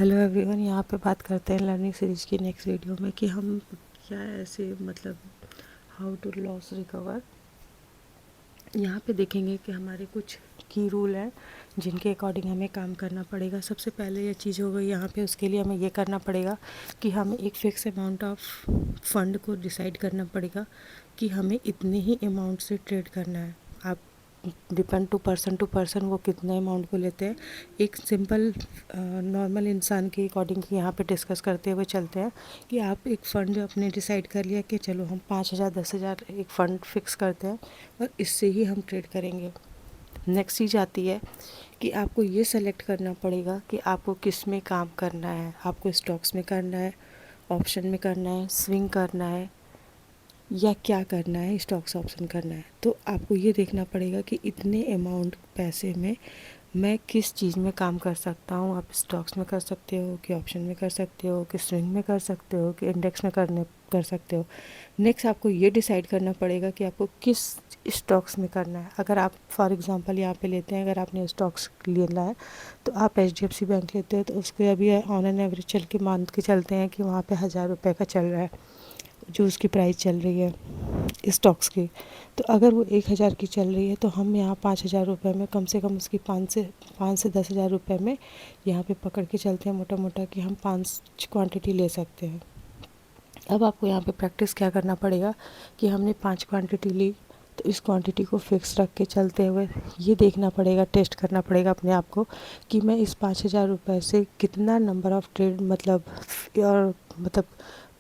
Hello everyone, यहाँ पे बात करते हैं लर्निंग सीरीज की नेक्स्ट वीडियो में कि हम क्या ऐसे मतलब हाउ टू लॉस रिकवर। यहाँ पे देखेंगे कि हमारे कुछ की रूल हैं जिनके अकॉर्डिंग हमें काम करना पड़ेगा। सबसे पहले ये चीज़ हो गई यहाँ पे, उसके लिए हमें ये करना पड़ेगा कि हमें एक फ़िक्स अमाउंट ऑफ फंड को डिसाइड करना पड़ेगा कि हमें इतने ही अमाउंट से ट्रेड करना है। आप डिपेंड टू पर्सन वो कितने अमाउंट को लेते हैं। एक सिंपल नॉर्मल इंसान के अकॉर्डिंग यहाँ पे डिस्कस करते हुए चलते हैं कि आप एक फ़ंड अपने डिसाइड कर लिया कि चलो हम 5,000 10,000 एक फ़ंड फिक्स करते हैं और इससे ही हम ट्रेड करेंगे। नेक्स्ट चीज़ आती है कि आपको ये सेलेक्ट करना पड़ेगा कि आपको किस में काम करना है। आपको स्टॉक्स में करना है, ऑप्शन में करना है, स्विंग करना है या क्या करना है, स्टॉक्स ऑप्शन करना है। तो आपको ये देखना पड़ेगा कि इतने अमाउंट पैसे में मैं किस चीज़ में काम कर सकता हूँ। आप स्टॉक्स में कर सकते हो कि ऑप्शन में कर सकते हो कि स्विंग में कर सकते हो कि इंडेक्स में कर सकते हो। नेक्स्ट आपको ये डिसाइड करना पड़ेगा कि आपको किस स्टॉक्स में करना है। अगर आप फॉर एग्जांपल यहाँ पे लेते हैं, अगर आपने स्टॉक्स लेना है तो आप HDFC बैंक लेते हैं तो उसको अभी ऑन एन एवरेज चल के मान के चलते हैं कि वहाँ पे 1,000 रुपये का चल रहा है जो उसकी प्राइस चल रही है स्टॉक्स की। तो अगर वो 1,000 की चल रही है तो हम यहाँ 5,000 रुपये में कम से कम उसकी 5 से 10,000 रुपये में यहाँ पे पकड़ के चलते हैं मोटा मोटा कि हम 5 क्वांटिटी ले सकते हैं। अब आपको यहाँ पे प्रैक्टिस क्या करना पड़ेगा कि हमने 5 क्वांटिटी ली तो इस क्वांटिटी को फिक्स रख के चलते हुए ये देखना पड़ेगा, टेस्ट करना पड़ेगा अपने आप को कि मैं इस 5,000 रुपये से कितना नंबर ऑफ़ ट्रेड और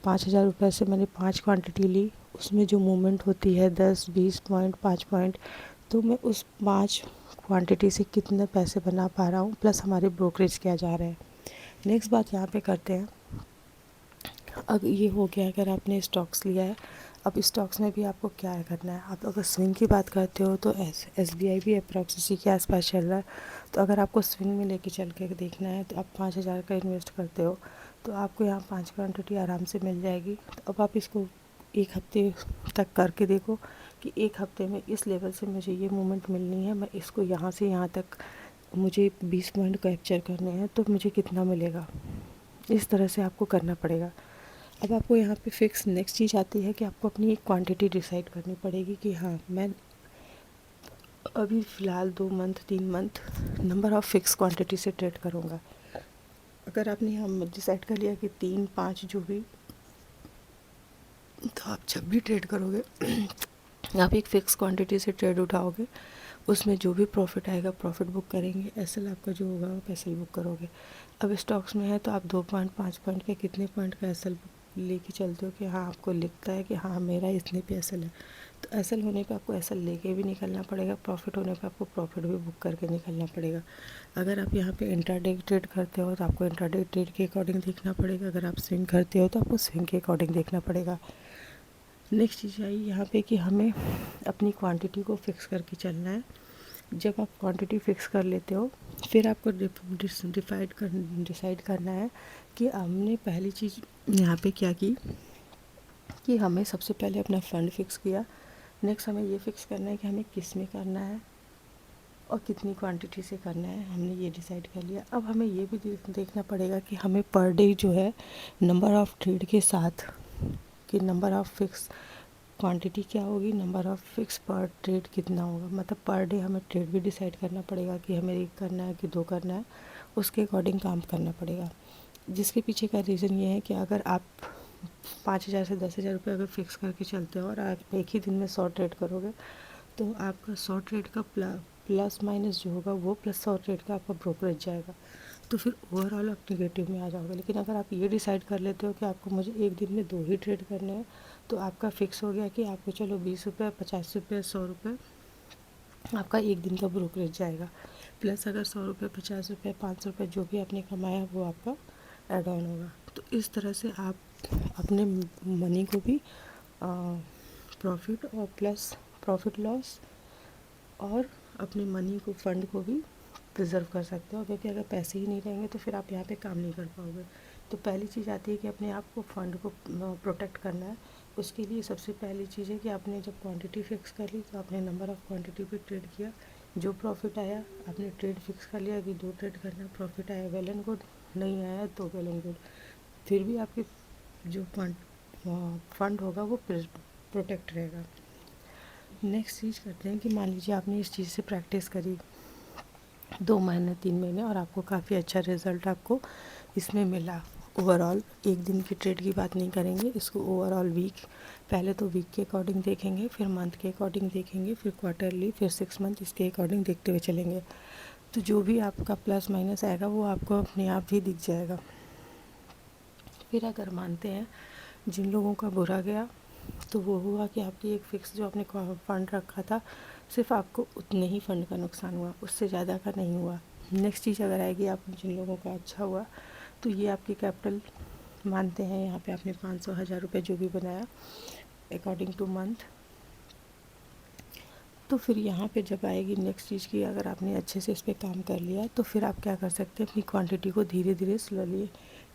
5,000 रुपये से मैंने 5 क्वांटिटी ली, उसमें जो मूवमेंट होती है 10 20 पॉइंट 5 पॉइंट, तो मैं उस 5 क्वांटिटी से कितने पैसे बना पा रहा हूँ, प्लस हमारे ब्रोकरेज क्या जा रहे हैं। नेक्स्ट बात यहाँ पे करते हैं। अब ये हो गया अगर आपने स्टॉक्स लिया है। अब स्टॉक्स में भी आपको क्या करना है। आप अगर स्विंग की बात करते हो तो SBI भी अप्रॉक्स इसी के आसपास चल रहा है। तो अगर आपको स्विंग में लेके चल के देखना है तो आप 5,000 का इन्वेस्ट करते हो तो आपको यहाँ 5 क्वांटिटी आराम से मिल जाएगी। तो अब आप इसको 1 हफ्ते तक करके देखो कि 1 हफ्ते में इस लेवल से मुझे ये मूवमेंट मिलनी है, मैं इसको यहाँ से यहाँ तक मुझे 20 पॉइंट कैप्चर करने हैं तो मुझे कितना मिलेगा। इस तरह से आपको करना पड़ेगा। अब आपको यहाँ पे फिक्स नेक्स्ट चीज़ आती है कि आपको अपनी एक क्वांटिटी डिसाइड करनी पड़ेगी कि हाँ मैं अभी फ़िलहाल 2 month 3 month number of fix quantity से ट्रेड करूँगा। अगर आपने यहाँ डिसाइड कर लिया कि 3 5 जो भी, तो आप जब भी ट्रेड करोगे आप एक फ़िक्स क्वांटिटी से ट्रेड उठाओगे, उसमें जो भी प्रॉफिट आएगा प्रॉफिट बुक करेंगे, एसएल आपका जो होगा आप एसएल बुक करोगे। अब स्टॉक्स में है तो आप 2 पॉइंट 5 पॉइंट का कितने पॉइंट का एसएल लेके चलते हो कि हाँ आपको लिखता है कि हाँ मेरा इतने पे एसएल है। तो एसएल होने पे आपको एसएल लेके भी निकलना पड़ेगा, प्रॉफिट होने पे आपको प्रॉफिट भी बुक करके निकलना पड़ेगा। अगर आप यहाँ पे इंट्राडे ट्रेड करते हो तो आपको इंट्राडे ट्रेड के अकॉर्डिंग देखना पड़ेगा। अगर आप स्विंग करते हो तो आपको स्विंग के अकॉर्डिंग देखना पड़ेगा। नेक्स्ट चीज़ आई यहाँ पे कि हमें अपनी क्वांटिटी को फिक्स करके चलना है। जब आप क्वांटिटी फिक्स कर लेते हो फिर आपको डिसाइड करना है कि हमने पहली चीज़ यहाँ पे क्या की कि हमें सबसे पहले अपना फ़ंड फिक्स किया। नेक्स्ट हमें ये फिक्स करना है कि हमें किस में करना है और कितनी क्वांटिटी से करना है, हमने ये डिसाइड कर लिया। अब हमें ये भी देखना पड़ेगा कि हमें पर डे जो है नंबर ऑफ़ ट्रेड के साथ कि नंबर ऑफ़ फिक्स क्वांटिटी क्या होगी, नंबर ऑफ़ फिक्स पर ट्रेड कितना होगा। मतलब पर डे हमें ट्रेड भी डिसाइड करना पड़ेगा कि हमें 1 करना है कि 2 करना है, उसके अकॉर्डिंग काम करना पड़ेगा। जिसके पीछे का रीज़न ये है कि अगर आप 5,000 से 10,000 रुपये अगर फिक्स करके चलते हो और आप एक ही दिन में 100 ट्रेड करोगे तो आपका 100 ट्रेड का प्लस माइनस जो होगा वो प्लस 100 ट्रेड का आपका ब्रोकरेज जाएगा। तो फिर ओवरऑल आप नेगेटिव में आ जाओगे। लेकिन अगर आप ये डिसाइड कर लेते हो कि आपको मुझे एक दिन में 2 ही ट्रेड करने हैं तो आपका फिक्स हो गया कि आपको चलो 20 रुपये 50 रुपये 100 रुपये आपका एक दिन का ब्रोकरेज जाएगा। प्लस अगर 100 रुपये 50 रुपये 500 रुपये जो भी आपने कमाया वो आपका ऐड ऑन होगा। तो इस तरह से आप अपने मनी को भी प्रॉफिट और प्लस प्रॉफिट लॉस और अपने मनी को फंड को भी प्रिजर्व कर सकते हो। क्योंकि अगर पैसे ही नहीं रहेंगे तो फिर आप यहाँ पे काम नहीं कर पाओगे। तो पहली चीज़ आती है कि अपने आप को फंड को प्रोटेक्ट करना है। उसके लिए सबसे पहली चीज़ है कि आपने जब क्वांटिटी फिक्स कर ली तो आपने नंबर ऑफ़ क्वांटिटी पे ट्रेड किया, जो प्रॉफिट आया आपने ट्रेड फिक्स कर लिया कि 2 ट्रेड करना, प्रॉफिट आया वेल एंड गुड, नहीं आया तो वेल एंड गुड, फिर भी आपके जो फंड होगा वो प्रोटेक्ट रहेगा। नेक्स्ट चीज़ करते हैं कि मान लीजिए आपने इस चीज़ से प्रैक्टिस करी 2 महीने 3 महीने और आपको काफ़ी अच्छा रिज़ल्ट आपको इसमें मिला। ओवरऑल एक दिन की ट्रेड की बात नहीं करेंगे, इसको ओवरऑल वीक, पहले तो वीक के अकॉर्डिंग देखेंगे, फिर मंथ के अकॉर्डिंग देखेंगे, फिर क्वार्टरली, फिर 6 मंथ, इसके अकॉर्डिंग देखते हुए चलेंगे। तो जो भी आपका प्लस माइनस आएगा वो आपको अपने आप ही दिख जाएगा। फिर अगर मानते हैं जिन लोगों का बुरा गया तो वो हुआ कि आपकी एक फ़िक्स जो आपने फ़ंड रखा था सिर्फ आपको उतने ही फ़ंड का नुकसान हुआ, उससे ज़्यादा का नहीं हुआ। नेक्स्ट चीज़ अगर आएगी आप जिन लोगों का अच्छा हुआ तो ये आपकी कैपिटल मानते हैं, यहाँ पे आपने 500-1000 रुपये जो भी बनाया अकॉर्डिंग टू मंथ। तो फिर यहाँ पे जब आएगी नेक्स्ट चीज़ की, अगर आपने अच्छे से इस पर काम कर लिया तो फिर आप क्या कर सकते हैं, अपनी क्वांटिटी को धीरे धीरे स्लोली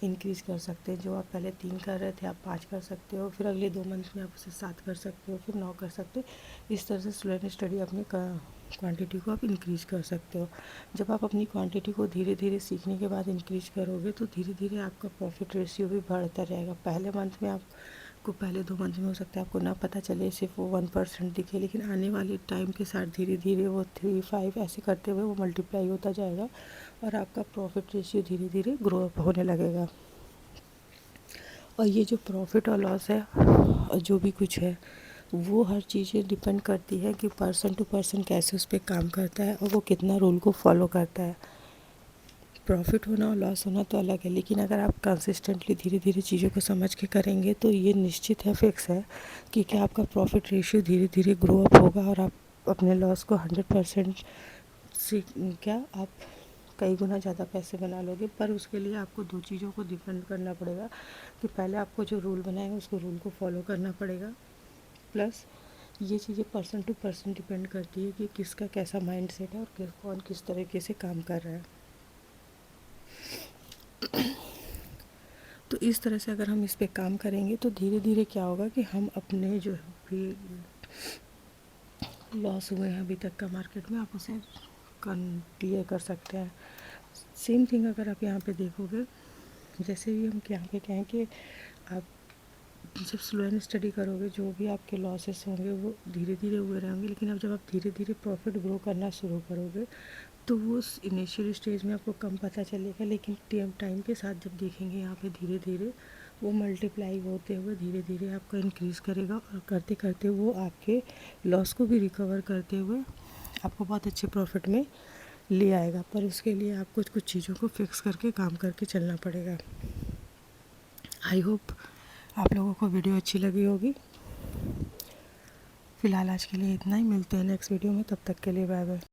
इंक्रीज़ कर सकते हैं। जो आप पहले 3 कर रहे थे आप 5 कर सकते हो, फिर अगले 2 मंथ में आप उसे 7 कर सकते हो, फिर 9 कर सकते हो। इस तरह से स्लो एंड स्टडी अपनी क्वांटिटी को आप इंक्रीज़ कर सकते हो। जब आप अपनी क्वांटिटी को धीरे धीरे सीखने के बाद इंक्रीज़ करोगे तो धीरे धीरे आपका प्रॉफिट रेशियो भी बढ़ता रहेगा। पहले मंथ में आपको पहले 2 मंथ में हो सकता है आपको ना पता चले, सिर्फ वो 1% दिखे, लेकिन आने वाले टाइम के साथ धीरे धीरे वो 3, 5 ऐसे करते हुए वो मल्टीप्लाई होता जाएगा और आपका प्रॉफिट रेशियो धीरे धीरे ग्रो अप होने लगेगा। और ये जो प्रॉफिट और लॉस है और जो भी कुछ है वो हर चीज़ें डिपेंड करती है कि पर्सन टू पर्सन कैसे उस पर काम करता है और वो कितना रूल को फॉलो करता है। प्रॉफिट होना और लॉस होना तो अलग है, लेकिन अगर आप कंसिस्टेंटली धीरे धीरे चीज़ों को समझ के करेंगे तो ये निश्चित है, फिक्स है कि क्या आपका प्रॉफिट रेशियो धीरे धीरे ग्रो अप होगा और आप अपने लॉस को 100% से क्या आप कई गुना ज़्यादा पैसे बना लोगे। पर उसके लिए आपको 2 चीज़ों को डिपेंड करना पड़ेगा कि पहले आपको जो रूल बनाएगा उसको रूल को फॉलो करना पड़ेगा, प्लस ये चीज़ें पर्सन टू पर्सन डिपेंड करती है कि किसका कैसा माइंड सेट है और कौन किस तरीके से काम कर रहा है। तो इस तरह से अगर हम इस पे काम करेंगे तो धीरे धीरे क्या होगा कि हम अपने जो भी लॉस हुए हैं अभी तक का मार्केट में, आप उसे क्लियर कर सकते हैं। सेम थिंग अगर आप यहाँ पे देखोगे, जैसे भी हम यहाँ पे कहें कि आप जब स्लो एंड स्टडी करोगे जो भी आपके लॉसेस होंगे वो धीरे धीरे हुए रहेंगे, लेकिन अब जब आप धीरे धीरे प्रॉफिट ग्रो करना शुरू करोगे तो वो उस इनिशियल स्टेज में आपको कम पता चलेगा, लेकिन टाइम के साथ जब देखेंगे यहाँ पे धीरे धीरे वो मल्टीप्लाई होते हुए धीरे धीरे आपका इंक्रीज़ करेगा और करते करते वो आपके लॉस को भी रिकवर करते हुए आपको बहुत अच्छे प्रॉफिट में ले आएगा। पर उसके लिए आपको कुछ चीज़ों को फिक्स करके काम करके चलना पड़ेगा। आई होप आप लोगों को वीडियो अच्छी लगी होगी। फ़िलहाल आज के लिए इतना ही, मिलते हैं नेक्स्ट वीडियो में, तब तक के लिए बाय बाय।